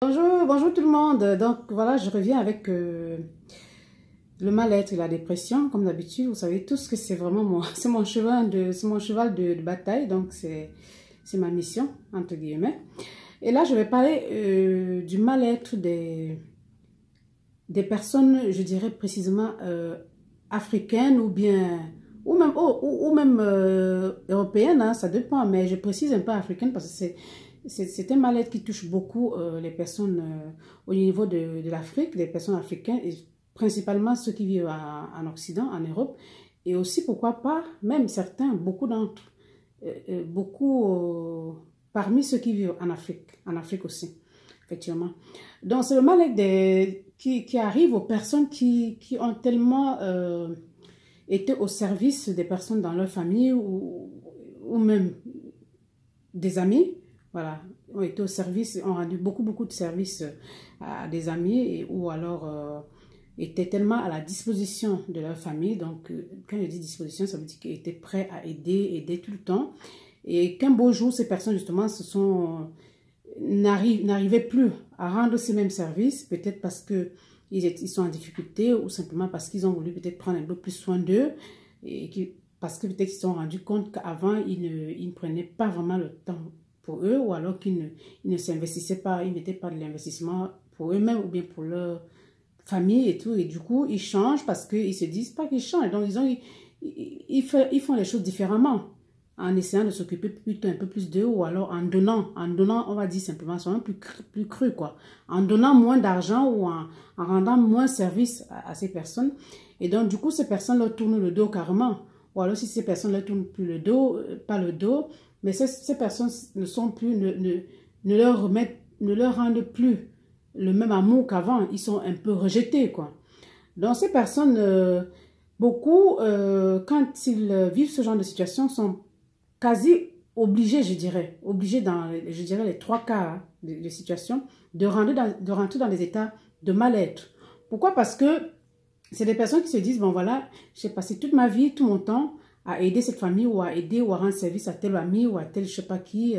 Bonjour tout le monde. Donc voilà, je reviens avec le mal-être et la dépression. Comme d'habitude, vous savez tous que c'est vraiment c'est mon cheval de bataille. Donc c'est ma mission entre guillemets. Et là, je vais parler du mal-être des personnes, je dirais précisément africaines ou même européennes. Hein, ça dépend, mais je précise un peu africaine parce que c'est un mal-être qui touche beaucoup les personnes au niveau de l'Afrique, les personnes africaines, et principalement ceux qui vivent en Occident, en Europe, et aussi, pourquoi pas, même certains, parmi ceux qui vivent en Afrique aussi, effectivement. Donc, c'est le mal-être qui arrive aux personnes qui ont tellement été au service des personnes dans leur famille ou même des amis, voilà, ont été au service, ont rendu beaucoup de services à des amis ou alors étaient tellement à la disposition de leur famille. Donc, quand je dis disposition, ça veut dire qu'ils étaient prêts à aider tout le temps. Et qu'un beau jour, ces personnes, justement, n'arrivaient plus à rendre ces mêmes services, peut-être parce que ils sont en difficulté ou simplement parce qu'ils ont voulu peut-être prendre un peu plus soin d'eux parce que peut-être ils se sont rendus compte qu'avant, ils ne prenaient pas vraiment le temps pour eux ou alors qu'ils ne s'investissaient pas, ils n'étaient pas de l'investissement pour eux-mêmes ou bien pour leur famille et tout. Et du coup, ils changent parce qu'ils se disent pas qu'ils changent. Donc, ils font les choses différemment en essayant de s'occuper plutôt un peu plus d'eux ou alors en donnant, on va dire simplement, souvent plus cru, quoi. En donnant moins d'argent ou en rendant moins service à ces personnes. Et donc, du coup, ces personnes leur tournent le dos carrément. Ou alors, si ces personnes leur tournent plus le dos, pas le dos, mais ces personnes ne sont plus, ne leur rendent plus le même amour qu'avant. Ils sont un peu rejetés, quoi. Donc, ces personnes, beaucoup, quand ils vivent ce genre de situation, sont quasi obligés, je dirais, obligés dans, je dirais, les trois cas de situation, de rentrer dans des états de mal-être. Pourquoi? Parce que c'est des personnes qui se disent, bon voilà, j'ai passé toute ma vie, tout mon temps à aider cette famille ou à aider ou à rendre service à tel ami ou à tel je sais pas qui,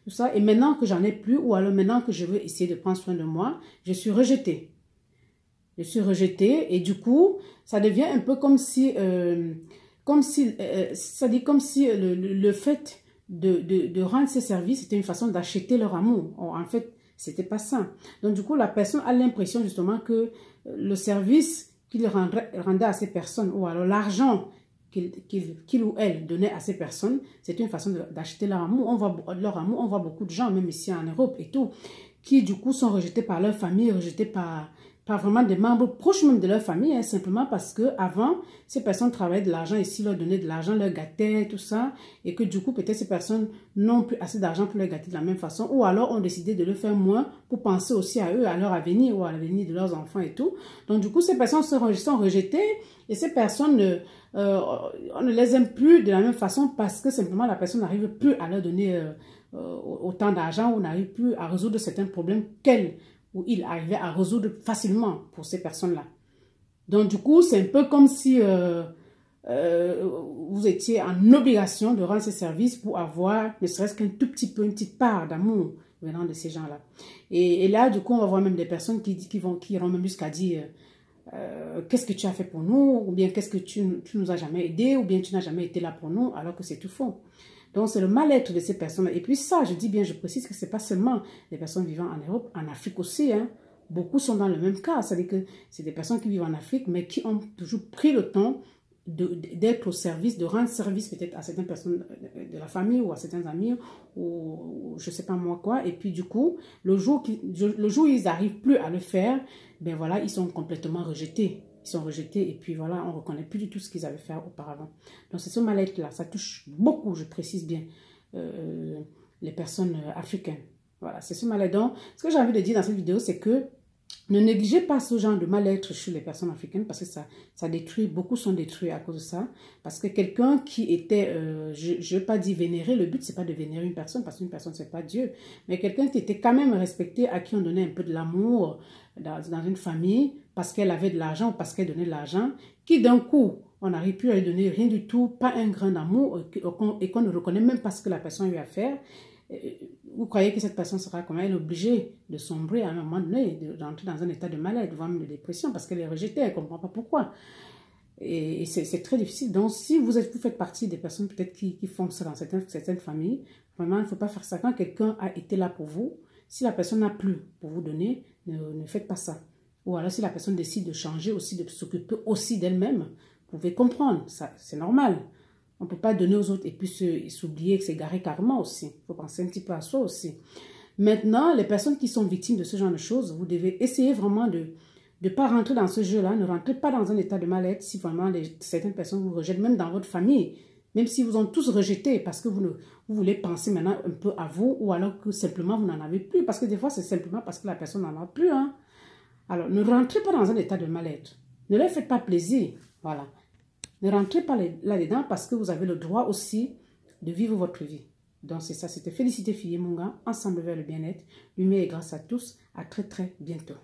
tout ça. Et maintenant que j'en ai plus ou alors maintenant que je veux essayer de prendre soin de moi, je suis rejetée. Je suis rejetée et du coup, ça devient un peu comme si ça dit comme si le fait de rendre ces services, c'était une façon d'acheter leur amour. Or, en fait, c'était pas ça. Donc, du coup, la personne a l'impression justement que le service qu'il rendait à ces personnes, ou alors l'argent qu'il ou elle donnait à ces personnes, c'était une façon d'acheter leur amour. On voit beaucoup de gens, même ici en Europe et tout, qui du coup sont rejetés par leur famille, rejetés par vraiment des membres proches même de leur famille, hein, simplement parce que avant ces personnes travaillaient de l'argent ici, leur donnaient de l'argent, leur gâtaient, tout ça, et que du coup, peut-être ces personnes n'ont plus assez d'argent pour les gâter de la même façon, ou alors ont décidé de le faire moins pour penser aussi à eux, à leur avenir, ou à l'avenir de leurs enfants et tout. Donc du coup, ces personnes sont rejetées, et ces personnes, on ne les aime plus de la même façon parce que simplement la personne n'arrive plus à leur donner autant d'argent ou n'arrive plus à résoudre certains problèmes qu'elle où il arrivait à résoudre facilement pour ces personnes-là. Donc, du coup, c'est un peu comme si vous étiez en obligation de rendre ces services pour avoir, ne serait-ce qu'un tout petit peu, une petite part d'amour venant de ces gens-là. Et là, du coup, on va voir même des personnes qui iront même jusqu'à dire qu'est-ce que tu as fait pour nous, ou bien qu'est-ce que tu nous as jamais aidé, ou bien tu n'as jamais été là pour nous, alors que c'est tout faux. Donc, c'est le mal-être de ces personnes. Et puis ça, je dis bien, je précise que ce n'est pas seulement les personnes vivant en Europe, en Afrique aussi. Hein. Beaucoup sont dans le même cas. C'est-à-dire que c'est des personnes qui vivent en Afrique, mais qui ont toujours pris le temps d'être au service, de rendre service peut-être à certaines personnes de la famille ou à certains amis ou je ne sais pas moi quoi. Et puis du coup, le jour où ils n'arrivent plus à le faire, ben voilà, ils sont complètement rejetés. Ils sont rejetés et puis voilà, on ne reconnaît plus du tout ce qu'ils avaient fait auparavant. Donc c'est ce mal-être-là, ça touche beaucoup, je précise bien, les personnes africaines. Voilà, c'est ce mal-être. Donc, ce que j'ai envie de dire dans cette vidéo, c'est que ne négligez pas ce genre de mal-être chez les personnes africaines parce que ça détruit, beaucoup sont détruits à cause de ça. Parce que quelqu'un qui était, je ne veux pas dire vénéré, le but c'est pas de vénérer une personne parce qu'une personne c'est pas Dieu, mais quelqu'un qui était quand même respecté, à qui on donnait un peu de l'amour dans une famille parce qu'elle avait de l'argent ou parce qu'elle donnait de l'argent, qui d'un coup, on n'arrive plus à lui donner rien du tout, pas un grain d'amour et qu'on ne reconnaît même pas ce que la personne lui a fait. vous croyez que cette personne sera comment? Elle est obligée de sombrer à un moment donné, d'entrer dans un état de mal-être, voire même de dépression, parce qu'elle est rejetée, elle ne comprend pas pourquoi. Et c'est très difficile. Donc, si vous faites partie des personnes peut-être qui font ça dans certaines familles, vraiment, il ne faut pas faire ça. Quand quelqu'un a été là pour vous, si la personne n'a plus pour vous donner, ne faites pas ça. Ou alors, si la personne décide de changer aussi, de s'occuper aussi d'elle-même, vous pouvez comprendre, ça, c'est normal. On ne peut pas donner aux autres et puis s'oublier que c'est garé carrément aussi. Il faut penser un petit peu à soi aussi. Maintenant, les personnes qui sont victimes de ce genre de choses, vous devez essayer vraiment de ne pas rentrer dans ce jeu-là. Ne rentrez pas dans un état de mal-être si vraiment certaines personnes vous rejettent, même dans votre famille. Même si vous ont tous rejeté parce que vous voulez penser maintenant un peu à vous ou alors que simplement vous n'en avez plus. Parce que des fois, c'est simplement parce que la personne n'en a plus. Hein. Alors, ne rentrez pas dans un état de mal-être. Ne leur faites pas plaisir. Voilà. Ne rentrez pas là-dedans parce que vous avez le droit aussi de vivre votre vie. Donc, c'est ça. C'était Félicité Fillé Munga, ensemble vers le bien-être. Lumière et grâce à tous. À très, très bientôt.